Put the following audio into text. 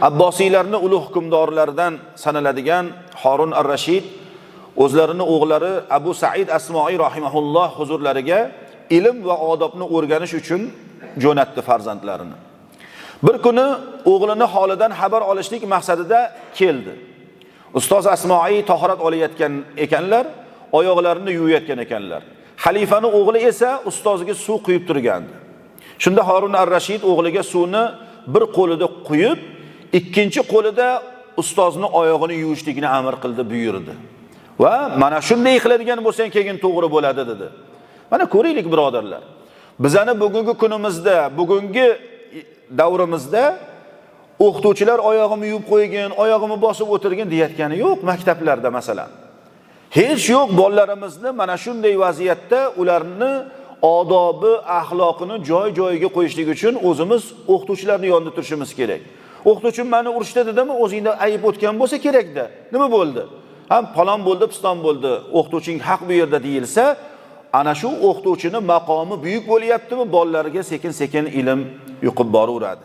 Abbosiylarning ulug' hukmdorlaridan sanaladigan Harun ar-Rashid o'zlarini o'g'illari Abu Sa'id Asmoiy rahimahulloh huzurlariga ilm va odobni o'rganish uchun jo'natdi farzandlarini. Bir kuni o'g'lini holidan xabar olishlik maqsadida keldi. Ustoz Asmoiy tahorat olayotgan ekanlar, oyoqlarini yuvayotgan ekanlar. Xalifaning o'g'li esa ustoziga suv quyib turgandi. Shunda Harun ar-Rashid o'g'liga suvni bir qo'lida quyib, ikkinchi qo'lida ustozning oyog'ini yuvishlikni amr qildi, buyurdi. Va mana shunday qiladigan bo'lsang keyin to'g'ri bo'ladi dedi. Mana ko'raylik birodarlar. Bizani bugungi kunimizda, bugungi davrimizda o'qituvchilar oyog'imni yuvib qo'ygan, oyog'imni bosib o'tirgan deyotgani yo'q maktablarda masalan. Hech yo'q, bolalarimizni mana shunday vaziyatda ularni odobi, axloqini joy-joyiga qo'yishlik uchun o'zimiz o'qituvchilarning yonida turishimiz kerak. O'qituvchim meni urishdi dedimi, o'zingda ayib o'tgan bo'lsa kerak-da. Nima bo'ldi? Ham falon bo'ldi, piston bo'ldi. O'qituvching haq bu yerda deyilsa, ana shu o'qituvchining maqomi buyuk bo'lyaptimi, bolalarga sekin-sekin ilm yuqib boraveradi.